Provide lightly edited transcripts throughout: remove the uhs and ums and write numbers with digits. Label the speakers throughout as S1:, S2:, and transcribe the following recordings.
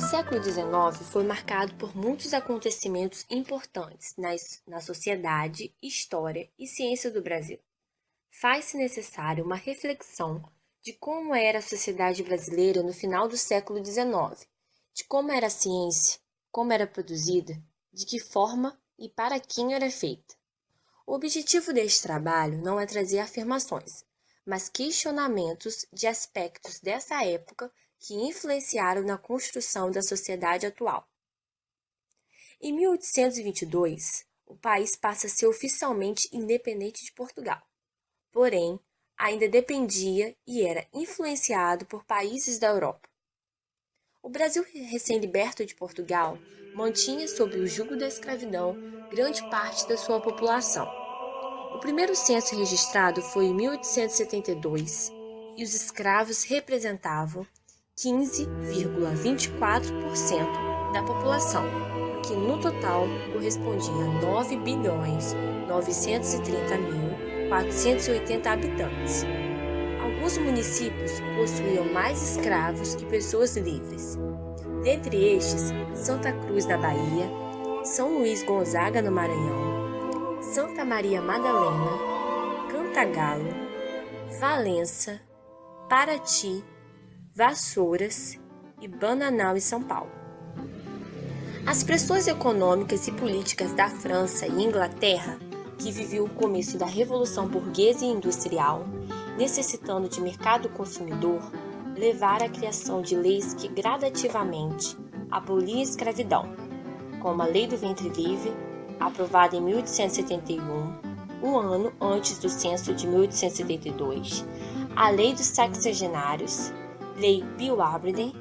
S1: século XIX foi marcado por muitos acontecimentos importantes na sociedade, história e ciência do Brasil. Faz-se necessário uma reflexão de como era a sociedade brasileira no final do século XIX, de como era a ciência, como era produzida, de que forma e para quem era feita. O objetivo deste trabalho não é trazer afirmações, mas questionamentos de aspectos dessa época que influenciaram na construção da sociedade atual. Em 1822, o país passa a ser oficialmente independente de Portugal. Porém, ainda dependia e era influenciado por países da Europa. O Brasil, recém-liberto de Portugal, mantinha sob o jugo da escravidão grande parte da sua população. O primeiro censo registrado foi em 1872 e os escravos representavam 15,24% da população, que no total correspondia a 9.930.480 habitantes. Alguns municípios possuíam mais escravos que pessoas livres. Dentre estes, Santa Cruz da Bahia, São Luís Gonzaga no Maranhão, Santa Maria Madalena, Cantagalo, Valença, Paraty, Vassouras e Bananal em São Paulo. As pressões econômicas e políticas da França e Inglaterra, que viviam o começo da Revolução Burguesa e Industrial, necessitando de mercado consumidor, levaram à criação de leis que gradativamente aboliam a escravidão, como a Lei do Ventre Livre, aprovada em 1871, um ano antes do censo de 1872, a Lei dos Sexagenários, Lei Pilhardden,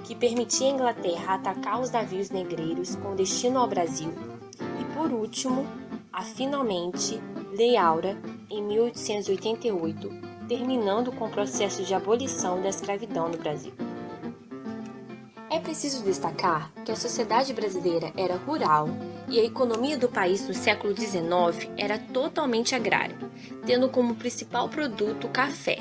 S1: que permitia à Inglaterra atacar os navios negreiros com destino ao Brasil, e por último, finalmente, Lei Áurea, em 1888, terminando com o processo de abolição da escravidão no Brasil. É preciso destacar que a sociedade brasileira era rural e a economia do país no século XIX era totalmente agrária, tendo como principal produto o café.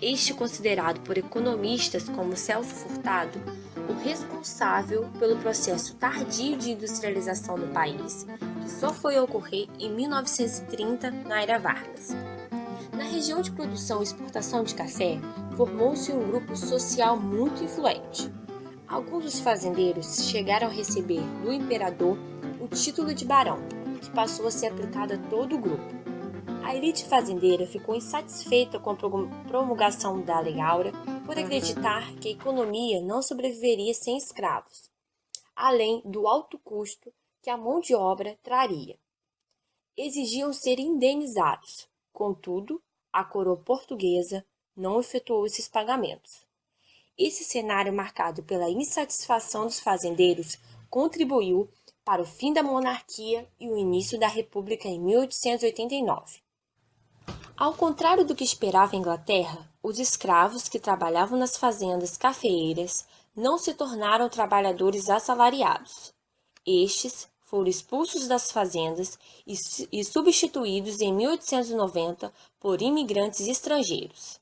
S1: Este considerado por economistas como Celso Furtado o responsável pelo processo tardio de industrialização do país, que só foi ocorrer em 1930 na Era Vargas. Na região de produção e exportação de café, formou-se um grupo social muito influente. Alguns dos fazendeiros chegaram a receber do imperador o título de barão, que passou a ser aplicado a todo o grupo. A elite fazendeira ficou insatisfeita com a promulgação da Lei Áurea por acreditar que a economia não sobreviveria sem escravos, além do alto custo que a mão de obra traria. Exigiam ser indenizados, contudo, a coroa portuguesa não efetuou esses pagamentos. Esse cenário marcado pela insatisfação dos fazendeiros contribuiu para o fim da monarquia e o início da República em 1889. Ao contrário do que esperava a Inglaterra, os escravos que trabalhavam nas fazendas cafeeiras não se tornaram trabalhadores assalariados. Estes foram expulsos das fazendas e substituídos em 1890 por imigrantes estrangeiros.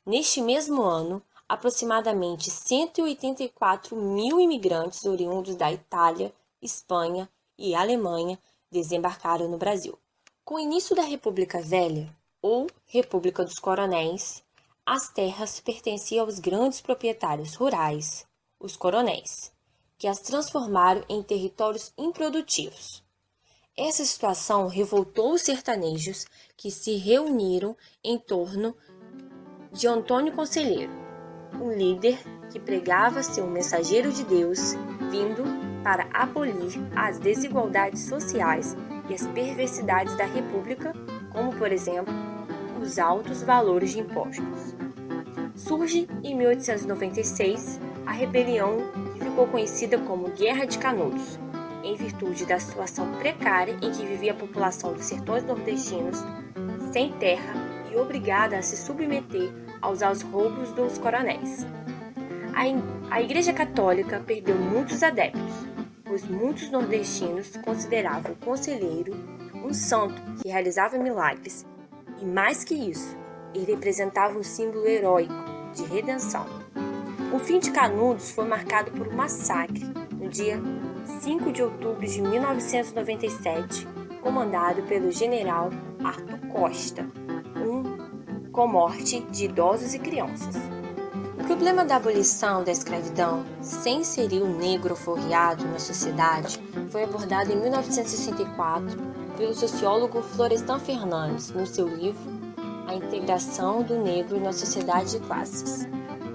S1: Neste mesmo ano, aproximadamente 184 mil imigrantes oriundos da Itália, Espanha e Alemanha desembarcaram no Brasil. Com o início da República Velha, ou República dos Coronéis, as terras pertenciam aos grandes proprietários rurais, os coronéis, que as transformaram em territórios improdutivos. Essa situação revoltou os sertanejos que se reuniram em torno de Antônio Conselheiro, um líder que pregava ser um mensageiro de Deus vindo para abolir as desigualdades sociais e as perversidades da República, como, por exemplo, os altos valores de impostos. Surge, em 1896, a rebelião que ficou conhecida como Guerra de Canudos, em virtude da situação precária em que vivia a população dos sertões nordestinos, sem terra e obrigada a se submeter aos roubos dos coronéis. A Igreja Católica perdeu muitos adeptos, pois muitos nordestinos consideravam o conselheiro um santo que realizava milagres, e mais que isso, ele representava um símbolo heróico de redenção. O fim de Canudos foi marcado por um massacre no dia 5 de outubro de 1997, comandado pelo general Arthur Costa, com morte de idosos e crianças. O problema da abolição da escravidão, sem inserir o negro alforriado na sociedade, foi abordado em 1964 pelo sociólogo Florestan Fernandes no seu livro A Integração do Negro na Sociedade de Classes.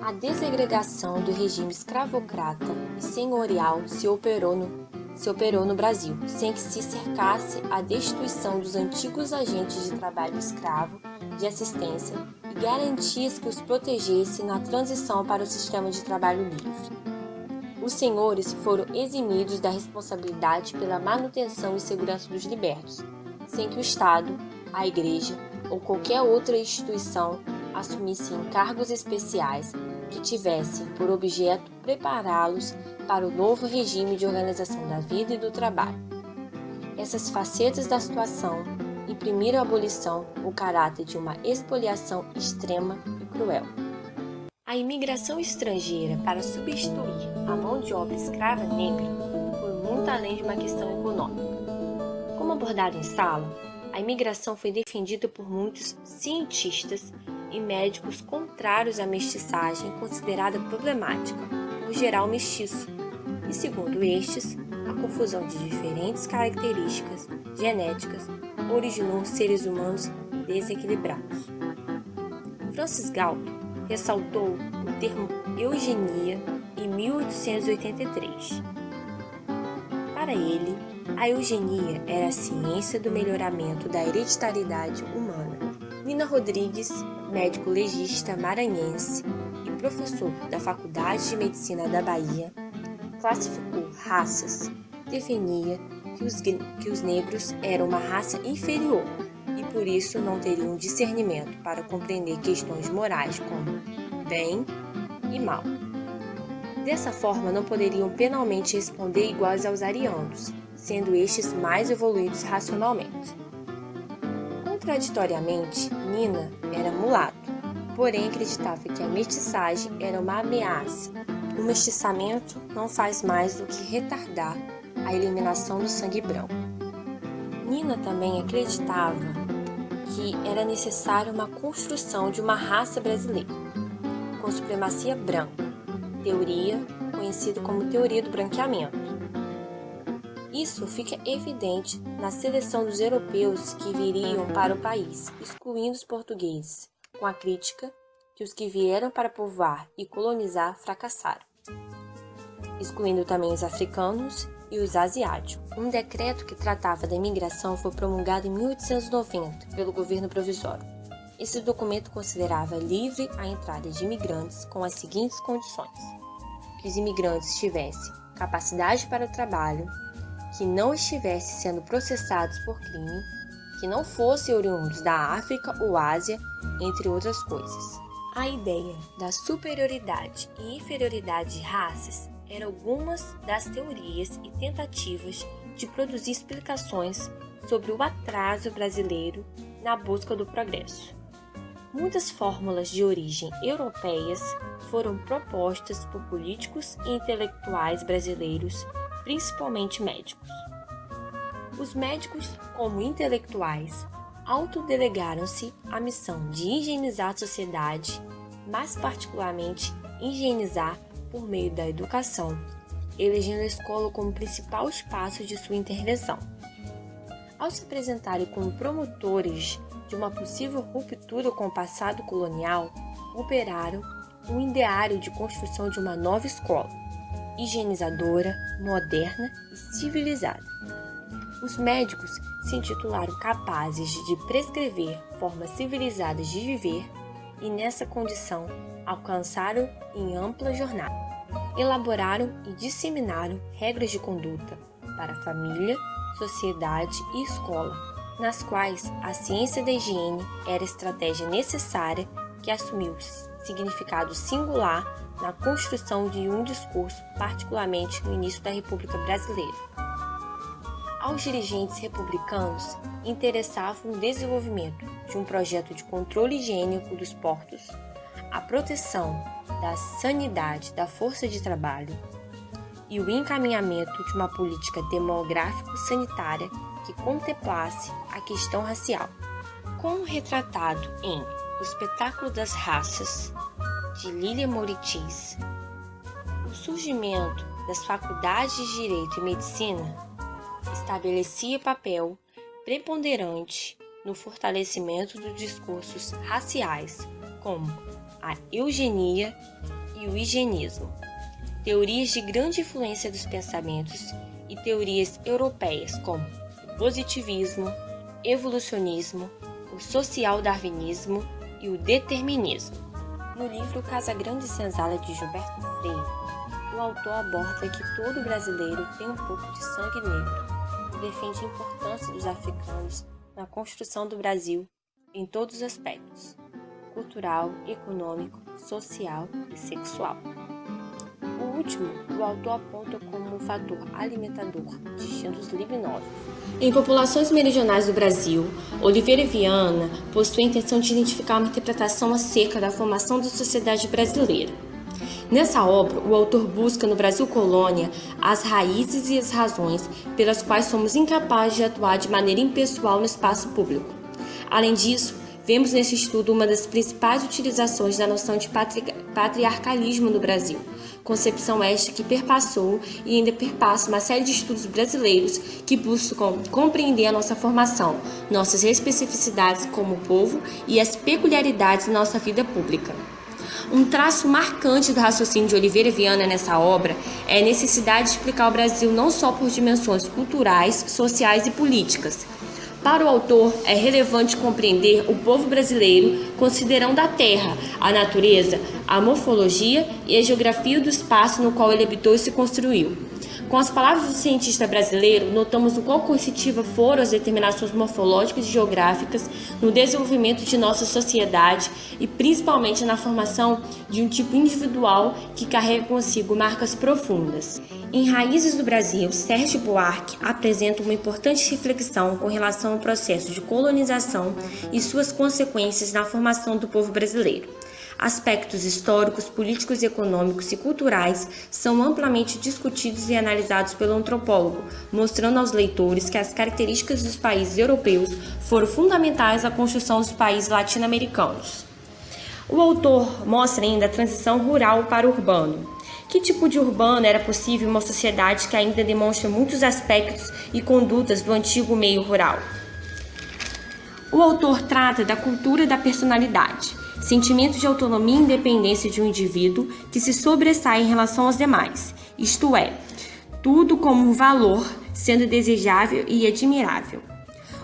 S1: A desegregação do regime escravocrata e senhorial se operou no Brasil, sem que se cercasse a destituição dos antigos agentes de trabalho escravo, de assistência e garantias que os protegesse na transição para o sistema de trabalho livre. Os senhores foram eximidos da responsabilidade pela manutenção e segurança dos libertos, sem que o Estado, a Igreja ou qualquer outra instituição assumisse encargos especiais que tivessem por objeto prepará-los para o novo regime de organização da vida e do trabalho. Essas facetas da situação imprimiram à abolição o caráter de uma expoliação extrema e cruel. A imigração estrangeira para substituir a mão de obra escrava negra foi muito além de uma questão econômica. Como abordado em sala, a imigração foi defendida por muitos cientistas e médicos contrários à mestiçagem considerada problemática, por geral mestiço, e segundo estes, a confusão de diferentes características genéticas originou seres humanos desequilibrados. Francis Galton ressaltou o termo eugenia em 1883. Para ele, a eugenia era a ciência do melhoramento da hereditariedade humana. Nina Rodrigues, médico legista maranhense e professor da Faculdade de Medicina da Bahia, classificou raças, definia que os negros eram uma raça inferior e por isso não teriam discernimento para compreender questões morais como bem e mal. Dessa forma, não poderiam penalmente responder iguais aos arianos, sendo estes mais evoluídos racionalmente. Contraditoriamente, Nina era mulato, porém acreditava que a mestiçagem era uma ameaça. O mestiçamento não faz mais do que retardar a eliminação do sangue branco. Nina também acreditava que era necessária uma construção de uma raça brasileira, com supremacia branca, teoria conhecida como teoria do branqueamento. Isso fica evidente na seleção dos europeus que viriam para o país, excluindo os portugueses, com a crítica que os que vieram para povoar e colonizar fracassaram, excluindo também os africanos e os asiáticos. Um decreto que tratava da imigração foi promulgado em 1890 pelo governo provisório. Esse documento considerava livre a entrada de imigrantes com as seguintes condições: que os imigrantes tivessem capacidade para o trabalho, que não estivessem sendo processados por crime, que não fossem oriundos da África ou Ásia, entre outras coisas. A ideia da superioridade e inferioridade de raças eram algumas das teorias e tentativas de produzir explicações sobre o atraso brasileiro na busca do progresso. Muitas fórmulas de origem europeias foram propostas por políticos e intelectuais brasileiros, principalmente médicos. Os médicos, como intelectuais, autodelegaram-se a missão de higienizar a sociedade, mas particularmente higienizar por meio da educação, elegendo a escola como principal espaço de sua intervenção. Ao se apresentarem como promotores de uma possível ruptura com o passado colonial, operaram um ideário de construção de uma nova escola, higienizadora, moderna e civilizada. Os médicos se intitularam capazes de prescrever formas civilizadas de viver e, nessa condição, alcançaram em ampla jornada. Elaboraram e disseminaram regras de conduta para a família, sociedade e escola, nas quais a ciência da higiene era a estratégia necessária que assumiu significado singular na construção de um discurso, particularmente no início da República Brasileira. Aos dirigentes republicanos interessava o desenvolvimento de um projeto de controle higiênico dos portos, a proteção da sanidade da força de trabalho e o encaminhamento de uma política demográfico-sanitária que contemplasse a questão racial. Como retratado em O Espetáculo das Raças, de Lília Moritis, o surgimento das faculdades de Direito e Medicina estabelecia papel preponderante no fortalecimento dos discursos raciais, como a eugenia e o higienismo, teorias de grande influência dos pensamentos e teorias europeias como o positivismo, evolucionismo, o social-darwinismo e o determinismo. No livro Casa Grande e Senzala, de Gilberto Freire, o autor aborda que todo brasileiro tem um pouco de sangue negro e defende a importância dos africanos na construção do Brasil em todos os aspectos: cultural, econômico, social e sexual. O último, o autor aponta como um fator alimentador distintos luminosos. Em populações meridionais do Brasil, Oliveira e Viana possui a intenção de identificar uma interpretação acerca da formação da sociedade brasileira. Nessa obra, o autor busca no Brasil colônia as raízes e as razões pelas quais somos incapazes de atuar de maneira impessoal no espaço público. Além disso, vemos nesse estudo uma das principais utilizações da noção de patriarcalismo no Brasil, concepção esta que perpassou e ainda perpassa uma série de estudos brasileiros que buscam compreender a nossa formação, nossas especificidades como povo e as peculiaridades da nossa vida pública. Um traço marcante do raciocínio de Oliveira e Viana nessa obra é a necessidade de explicar o Brasil não só por dimensões culturais, sociais e políticas. Para o autor, é relevante compreender o povo brasileiro considerando a terra, a natureza, a morfologia e a geografia do espaço no qual ele habitou e se construiu. Com as palavras do cientista brasileiro, notamos o quão coercitivas foram as determinações morfológicas e geográficas no desenvolvimento de nossa sociedade e principalmente na formação de um tipo individual que carrega consigo marcas profundas. Em Raízes do Brasil, Sérgio Buarque apresenta uma importante reflexão com relação ao processo de colonização e suas consequências na formação do povo brasileiro. Aspectos históricos, políticos, econômicos e culturais são amplamente discutidos e analisados pelo antropólogo, mostrando aos leitores que as características dos países europeus foram fundamentais à construção dos países latino-americanos. O autor mostra ainda a transição rural para o urbano. Que tipo de urbano era possível em uma sociedade que ainda demonstra muitos aspectos e condutas do antigo meio rural? O autor trata da cultura da personalidade, sentimento de autonomia e independência de um indivíduo que se sobressai em relação aos demais, isto é, tudo como um valor, sendo desejável e admirável.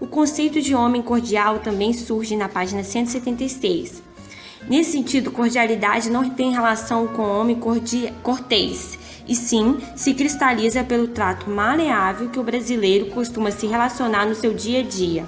S1: O conceito de homem cordial também surge na página 176. Nesse sentido, cordialidade não tem relação com o homem cortês, e sim se cristaliza pelo trato maleável que o brasileiro costuma se relacionar no seu dia a dia.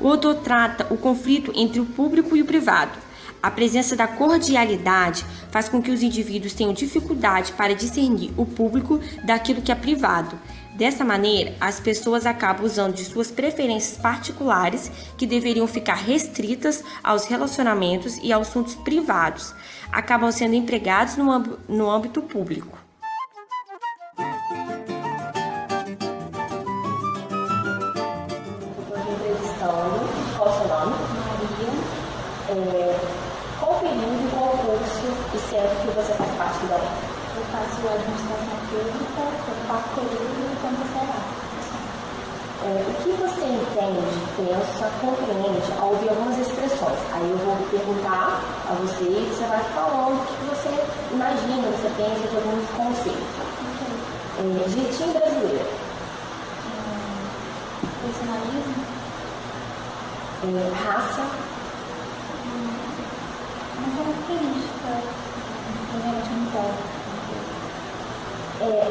S1: O autor trata o conflito entre o público e o privado. A presença da cordialidade faz com que os indivíduos tenham dificuldade para discernir o público daquilo que é privado. Dessa maneira, as pessoas acabam usando de suas preferências particulares, que deveriam ficar restritas aos relacionamentos e aos assuntos privados, acabam sendo empregados no âmbito público. Qual o seu nome? Maria. Qual período, qual curso e centro que você faz parte da UEM?
S2: Eu faço administração pública, eu faço período e comercial.
S1: O que você entende, pensa, compreende ao ouvir algumas expressões? Aí eu vou perguntar a você e você vai falando o que você imagina, você pensa de alguns conceitos.
S2: Okay.
S1: Jeitinho brasileiro.
S2: Personalismo.
S1: Raça.
S2: Uma característica realmente não pode.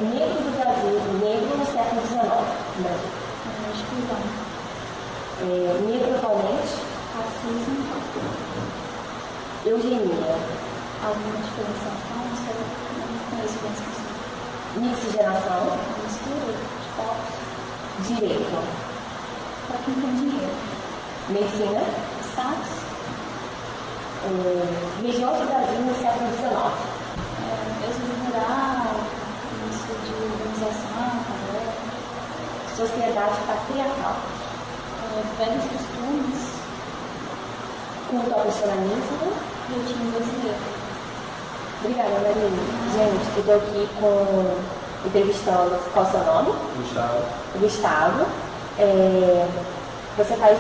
S1: Negro do Brasil, negro no século XIX, no Brasil.
S2: Escrivão.
S1: Negro atualmente.
S2: Racismo.
S1: Eugenia.
S2: Alguma diferenciação, não conheço bem essa pessoa.
S1: Miscigenação.
S2: Mistura de povos.
S1: Direito.
S2: Para quem tem dinheiro.
S1: Medicina.
S2: Status.
S1: Regiões do Brasil no século XIX.
S2: Êxodo rural, início de urbanização,
S1: Sociedade patriarcal.
S2: velhos costumes,
S1: Culto ao personalismo.
S2: jeitinho brasileiro.
S1: Obrigada, Maria. Gente, eu estou aqui entrevistando, qual é o seu nome? Gustavo. Você faz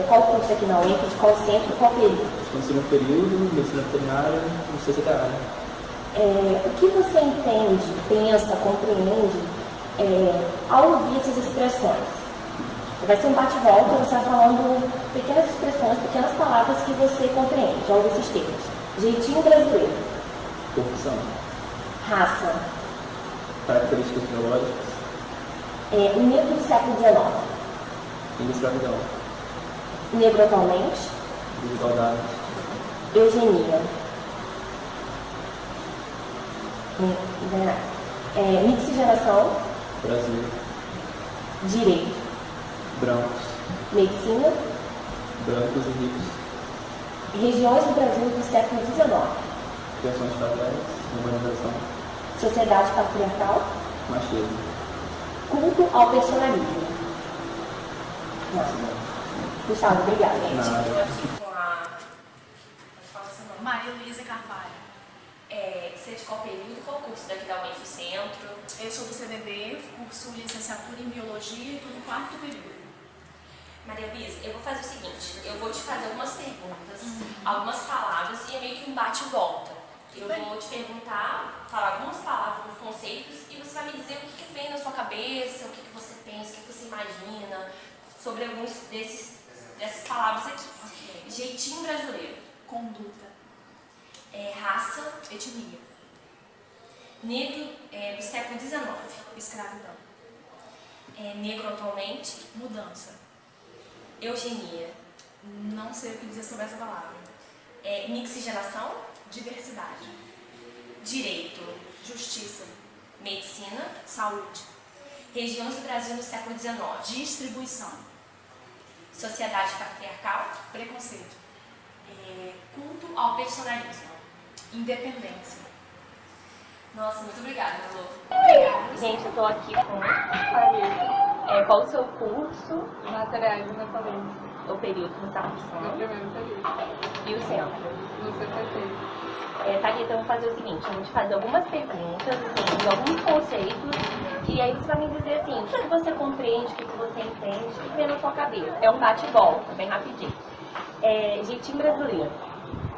S1: qual curso aqui na UENF, de qual centro, qual período?
S3: Estou no segundo período, medicina veterinária, no sexta área.
S1: O que você entende, pensa, compreende ao ouvir essas expressões? Vai ser um bate-volta, você vai falando pequenas expressões, pequenas palavras que você compreende ao ouvir esses termos. Jeitinho brasileiro.
S3: Corrupção.
S1: Raça.
S3: Características biológicas.
S1: O negro do século XIX.
S3: Fim da escravidão.
S1: Negro atualmente.
S3: Desigualdade.
S1: Eugenia. Mixigenação.
S3: Brasil.
S1: Direito.
S3: Brancos.
S1: Medicina.
S3: Brancos e ricos.
S1: Regiões do Brasil do século XIX.
S3: Criações faveladas. Urbanização.
S1: Sociedade patriarcal.
S3: Machismo.
S1: Culto ao personalismo. Gustavo, obrigada.
S3: Nada.
S1: Estou aqui com a... Fala seu nome.
S4: Maria Luísa Carvalho.
S1: Você é de qual período? Qual curso daqui da UENF Centro?
S4: Eu sou do CDB, curso licenciatura em Biologia e estou no 4º período.
S1: Maria Luísa, eu vou fazer o seguinte, eu vou te fazer algumas perguntas, algumas palavras e é meio que um bate e volta. Eu vou te perguntar, falar algumas palavras, alguns conceitos e você vai me dizer o que vem na sua cabeça, o que você pensa, o que você imagina sobre alguns dessas palavras aqui. Jeitinho brasileiro.
S4: Conduta.
S1: Raça.
S4: Etnia.
S1: Negro do século XIX.
S4: Escravidão.
S1: Negro atualmente.
S4: Mudança.
S1: Eugenia.
S4: Não sei o que dizer sobre essa palavra.
S1: Mixigenação.
S4: Diversidade.
S1: Direito.
S4: Justiça.
S1: Medicina.
S4: Saúde.
S1: Regiões do Brasil no século XIX.
S4: Distribuição.
S1: Sociedade patriarcal.
S4: Preconceito.
S1: Culto ao personalismo.
S4: Independência.
S1: Nossa, muito obrigada, Lu.
S4: Obrigada.
S1: Gente, eu tô aqui com a qual o seu curso?
S5: Materiais e metodologia.
S1: O período que você está
S5: No
S1: cursando?
S5: primeiro período.
S1: E o centro?
S5: No CCT.
S1: Thalita, eu vou fazer o seguinte, eu vou te fazer algumas perguntas, assim, de alguns conceitos, e aí você vai me dizer assim, o que você compreende, o que você entende, o que vem na sua cabeça. É um bate e volta, bem rapidinho. Jeitinho brasileiro.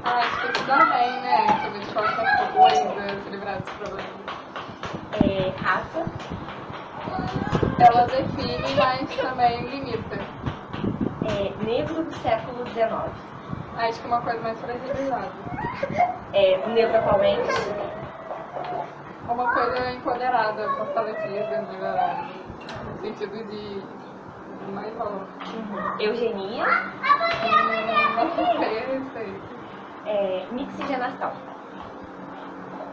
S5: Acho que estudar bem, né? Saber de qualquer coisa, se livrar dos problemas.
S1: Raça.
S5: Ela define, mas também limita.
S1: Negro do século XIX.
S5: Acho que uma coisa mais fragilizada.
S1: Negro atualmente.
S5: Uma coisa empoderada, fortalecida, melhorada. No sentido de mais valor.
S1: Eugenia.
S5: Não sei.
S1: Mixigenação.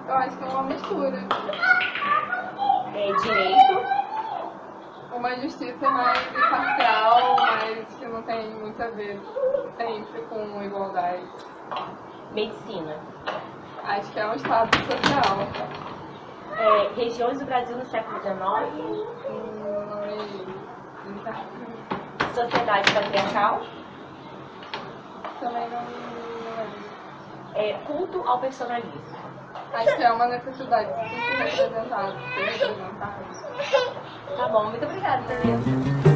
S5: Eu acho que é uma mistura.
S1: Direito.
S5: Uma justiça mais imparcial, mas que não tem muito a ver sempre com igualdade.
S1: Medicina.
S5: Acho que é um estado social.
S1: Regiões do Brasil no século XIX.
S5: Não me interessa.
S1: Sociedade patriarcal.
S5: Também não é.
S1: Culto ao personalismo.
S5: Acho que é uma necessidade de se sentir representado, ser representado.
S1: Tá bom, muito obrigada, Thalita.